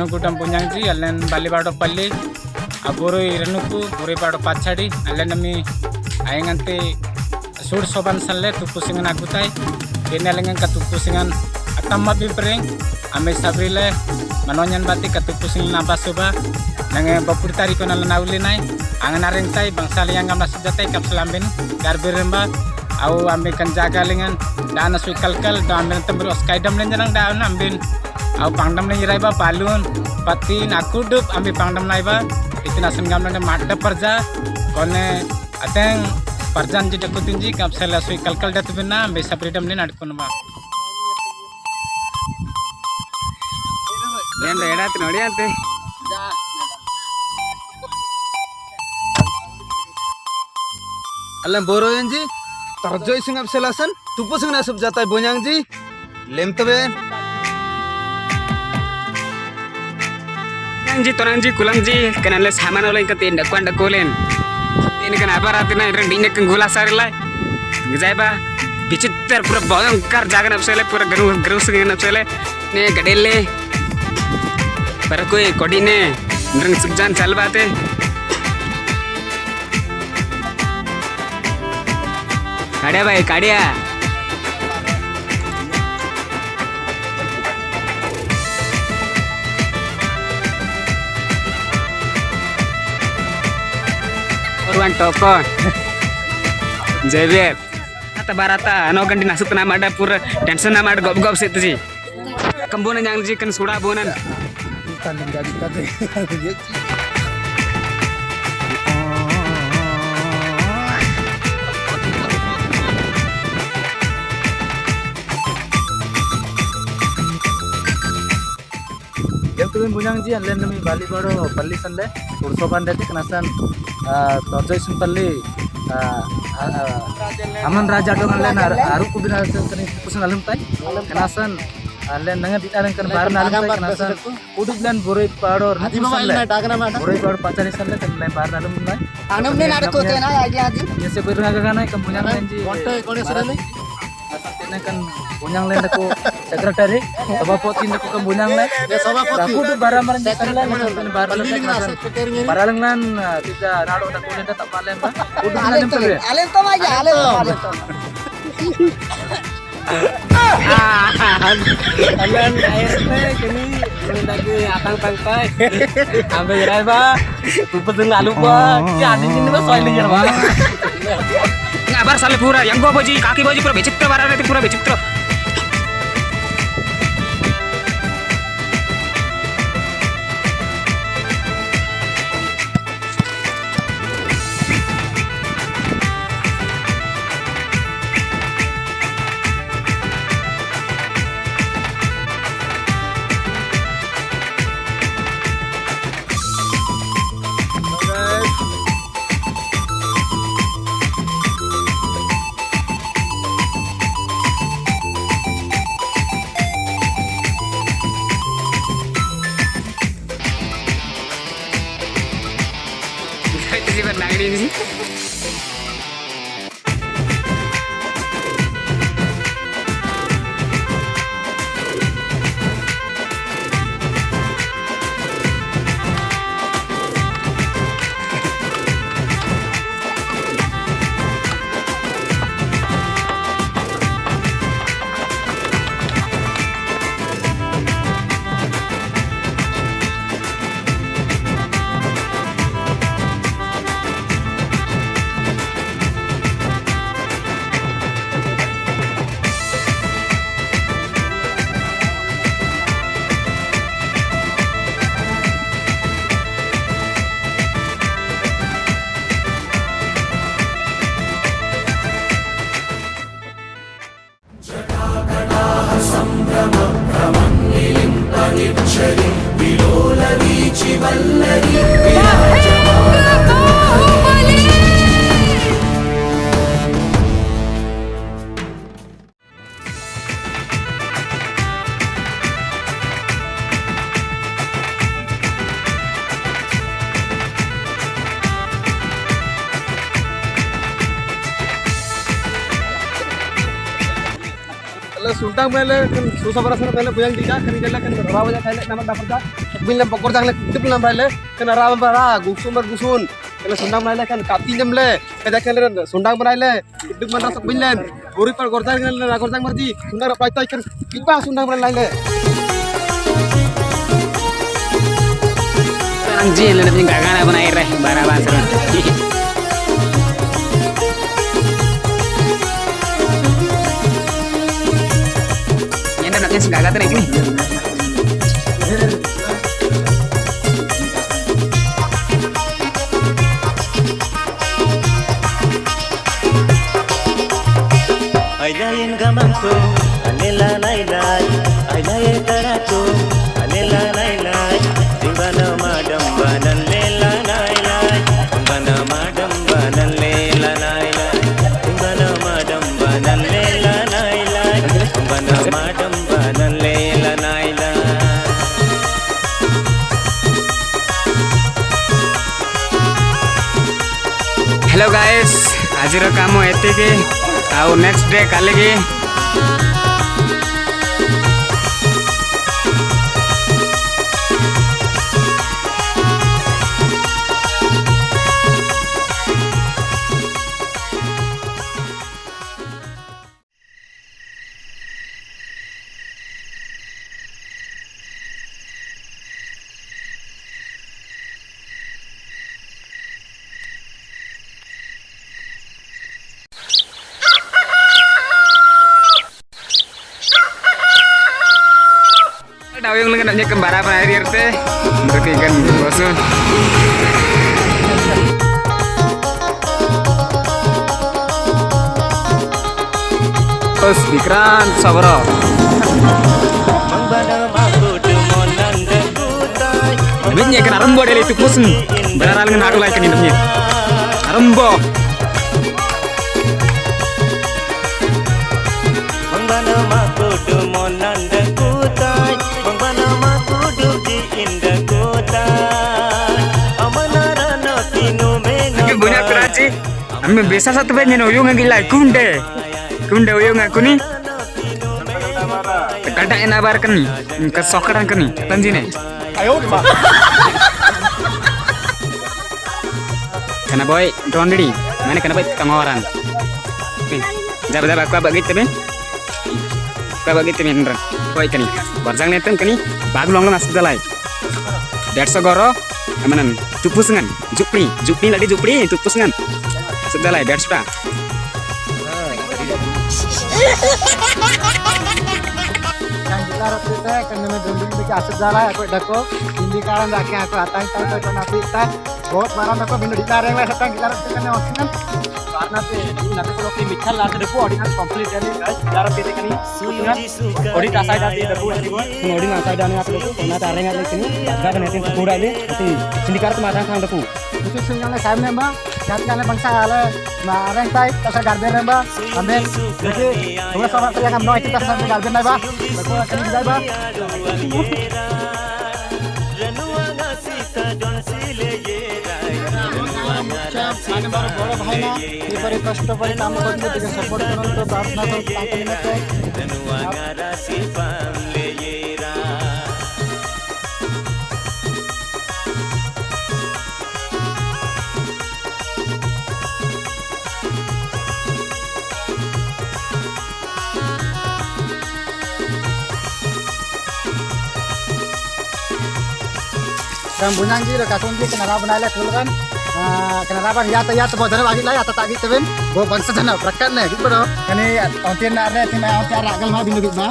Janukudam Punyanji, Alan Balibado Pali, Aburu Renuku, Buribado Pachadi, Alanami, Ayangante, Sur Soban Sale, Tupusingan Agutai, Benalangan Katupusingan, Atama Bipring, Ame Sabrile, Manonyan Bati Katupusing Nabasuba, Nange Bapurtari Penal Naulinai, Anganarentai, Bangsali yang Gamasujatai, Kapsalambin, Garbiremba, Au ambilkan jaga lengan, dan asui kalkal, dan ambil tembur oskaidam lengan dan ambil, au pangdam lengan raiba balun, patin akudup ambil pangdam raiba, itu nasun gamlan madda perja, kone ateng perjan jadi kutinji, kapsel asui kalkal datu bina, ambil sapridam lengan adkunma. Yang dah tu nori ante. Alam boroyan ji. Tarjoi sing ab selasan tupu sing nasab jatai bonyang ji lem tebe yang ji torang ji kulang ji kenal saman oleh ke tindak kuan dakolen ini kan apa ratina reng dine kan gula sarila gejai ba biciter pura bangkar jagan absele pura geru sing absele ne gadele पर कोई कोडी ने रंग सुजान चल बाते काढ़िया भाई काढ़िया और one token Xavier आता बाराता अनो गंडी नासुक ना माडा पूरा टेंशन ना माड गप गप से तुझी कंबोन जांग जी कन सुड़ा बोनन tanding jadi kate Yang tuh bunyang ji anlen nami bali baro palli sande ursoban dati kenasan torjoy simpalli aman raja dong anlen aru kubina kani kusan alam tai kenasan anlen nangan di alang kan bar alam tai kenasan uduk lan boroi pador boroi pador pacari sande kan lan bar alam nai anam ne nadak hote na idea ji ये से berna gana kan bunyang len ji kone sarale asatene kan bunyang len ko secretary sabapotin ko kan bunyang len aku tuh barang-barang sekretary kan barang barang lan tidak nado tak kulen tak palen ba udah alen to aja alen to Alan air teh kini lagi akang pangkai ambil gerai ba tumpet dengan lupa ya ada ini mah soal liar ba ngabar sale pura yang gua boji kaki boji pura becitra barang nanti pura becitra itu sih benang ini sih Sundang mele kan susah berasa mele buyang tiga kan jala kan rawa ja khaile nama dapat da bilam pokor jang le tip lam raile kan rawa bara gusun kan sundang mele kan kapti jam le kada kan sundang mele duk man rasak bilam guri par gorjang le gorjang marji sundang ra paita kan kipa sundang mele laile anjing le napin gagana banai re baraban seron nyenda naknya segaga teh ini Ailain gamanto alela lailai ailain tarato alela lailai timbana madam banan lela lailai timbana madam banan lela lailai timbana madam banan lela lailai timbana madam banan lela lailai hello guys आज काम एति आउ next day काले की daw yung lengan nya kembara pa air teh berkikan bosun terus dikran sabro Lebihnya kena rembo dari itu pusen benar dengan aku lagi ini rembo banyak keraci, kami bisa satu banyak uyung yang gila kunde uyung aku nih, kadang enak bar keni, kesokeran keni, tanjine. Ayo di mana? Karena boy, tuan diri, mana kenapa kamu orang? Jawab aku apa gitu ben? Apa gitu ben? Boy keni, barjang neten keni, bagus long masuk dalai. That's a goro. Amanan tupusengan jupri lagi jupri tupusengan sudah lah biar sudah yang kita roti teh karena mendung di asap jalan aku dako ini karan rakyat aku atang tahu tahu napi teh buat barang aku bindu di kareng lah setang kita roti karena osingan karena nanti kalau chemical lah debu ordinal complete jadi guys cara pilih kan ini odi tasai dari debu ini odi nasai dari apa debu karena kareng ada sini agak nanti kurang ni nanti sini karat matang kang debu itu senyangnya saya nembak jatkannya bangsa ale mareng tai tasai garden nembak ambil jadi dua sama saya ngam noi kita tasai garden nembak betul akan nembak মানে বড় বড় ভাই না এবারে কষ্ট করে কাম করতে থেকে সাপোর্ট করুন তো প্রার্থনা করুন তাকে নিতে Rambunan ji lo katun ji kenara banai le kan kenara ban ya ta bodana bagi la ya ta tagi teben go bangsa jana prakan ne gitu bro kani ontian na re tina ontian ragal ma binu ba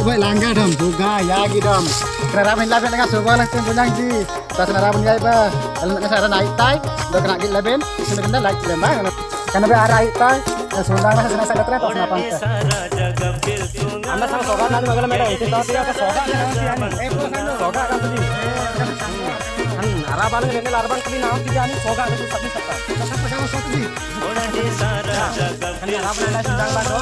bai langga dam juga ya gidam kenara ban la ben dengan soba la tin bunang ji ta kenara ban ya ba alan na sara naik tai do kena gil leben sini kena like lembang karena be ara tai sundang na sana sana tra ta pan ta anda sama soga na magala meda itu ta tira ka soga soga ka tadi arah balik ini larabang kali naam tiga ini soga ada tu sabni sabta tak pegang satu di kan arah balik sedang bando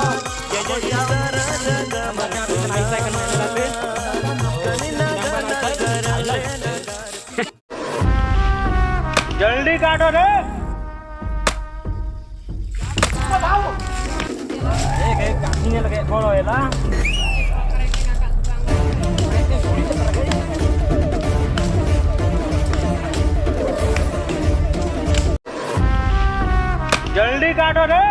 जल्दी काटो रे एक काटने लगे थोड़ा है ना जल्दी काटो रे।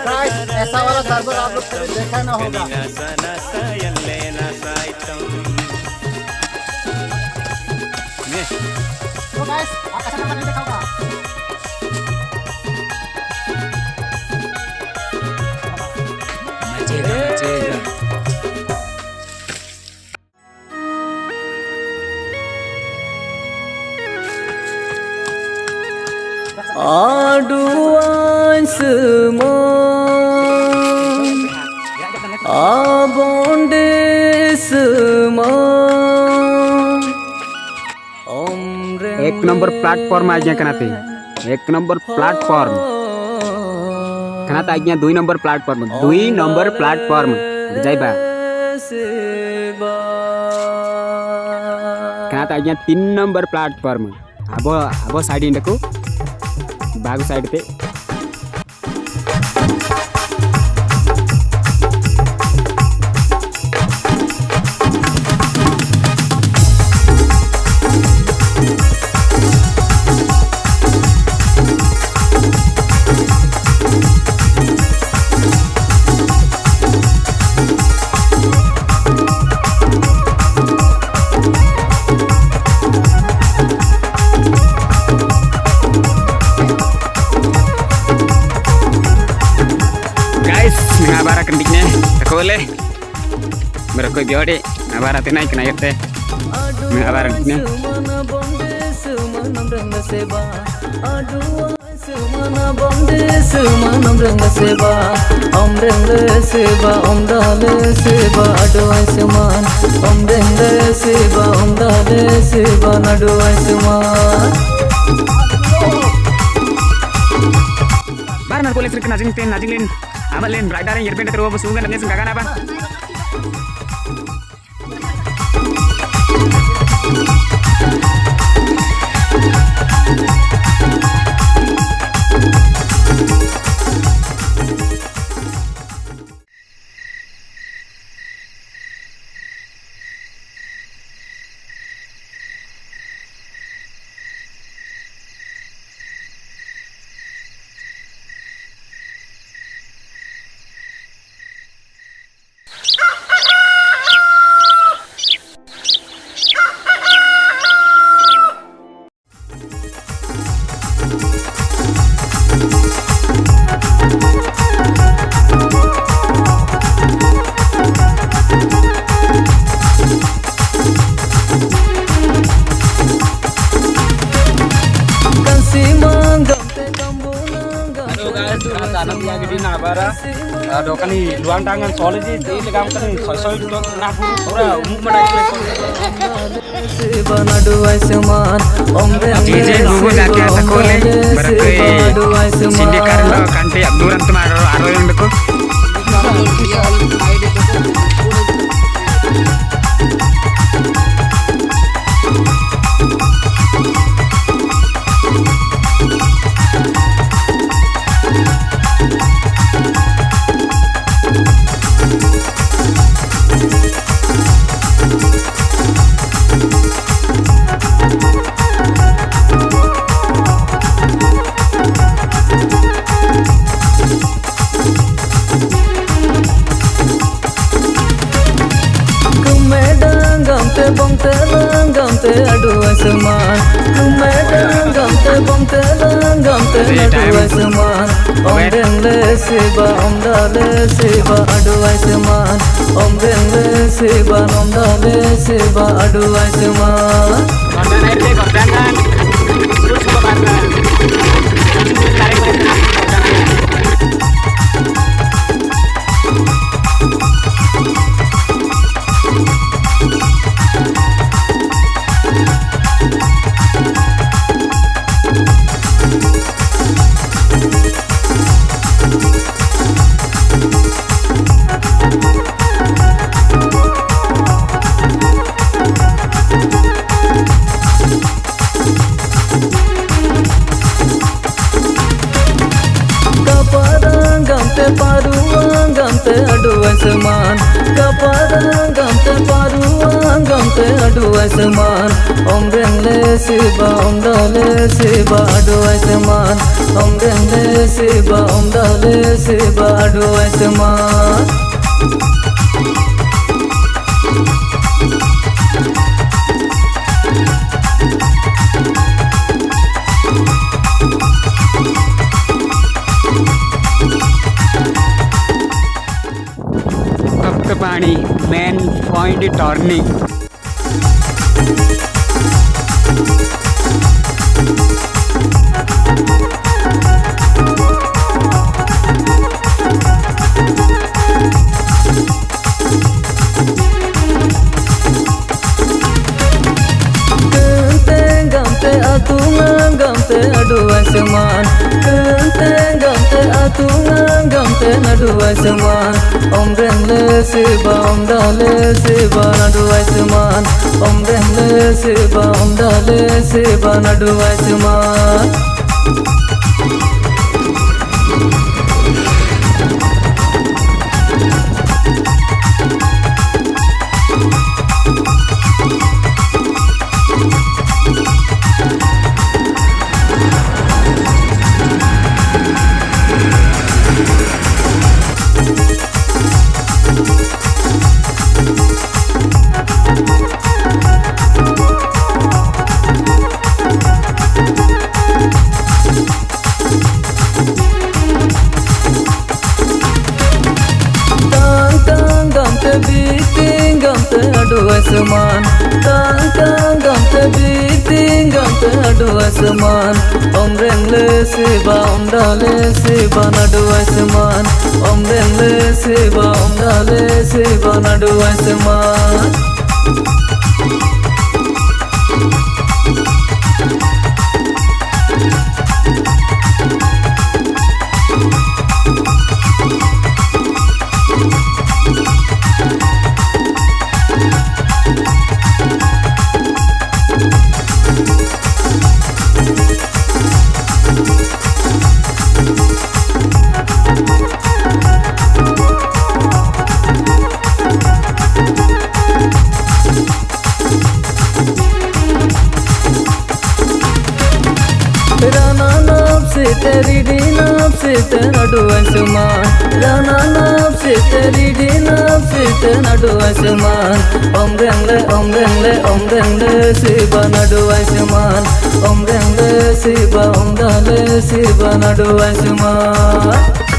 गाइस ऐसा वाला सर्वर आप लोग कभी देखा ना होगा। तो गाइस आप ऐसा नंबर नहीं देखा होगा। Aduan semua, abonde semua. एक नंबर प्लेटफॉर्म आज यहाँ कनाते एक नंबर प्लेटफॉर्म कनाता आज यहाँ 2 नंबर प्लेटफॉर्म जाइबा कनाता आज यहाँ 3 नंबर प्लेटफॉर्म अब साइड इंडको बैग साइड पे Ngabara kendiknya boleh berkoi biode ngabara naik naik teh ngabara kendiknya barang boleh sering najingin amalin rider yang yerbenda terus bersungan dan senggakan apa dokani luang tangan soalnya di legam kan sosok itu nabu ora umum DJ dulu jaga takole berarti sini karena kanti abduran tuh aro yang dekat aduh seman kumedang gamte bongte gamte aduh seman om dengle seba om dale seba aduh seman om dengle seba om dale seba aduh seman kondan air deh kondangan terus ke mana tarik आसमान Om reng le siba om dale siba adu asman Om reng le siba om dale siba adu asman Paani main point turning gamte adu asman gamte atungan gamte adu asman Om reng le siba om dale siba adu asman Om reng le siba om dale siba adu asman beating gamte adu asman tang gamte beating gamte adu asman Om reng le siba om dale siba adu asman Om reng le siba om dale siba adu asman तेरी दीनाब से तेरा डुआसमान राना नाब से तेरी दीनाब से तेरा डुआसमान Om reng le siba nadu asman Om reng le siba om dale siba nadu asman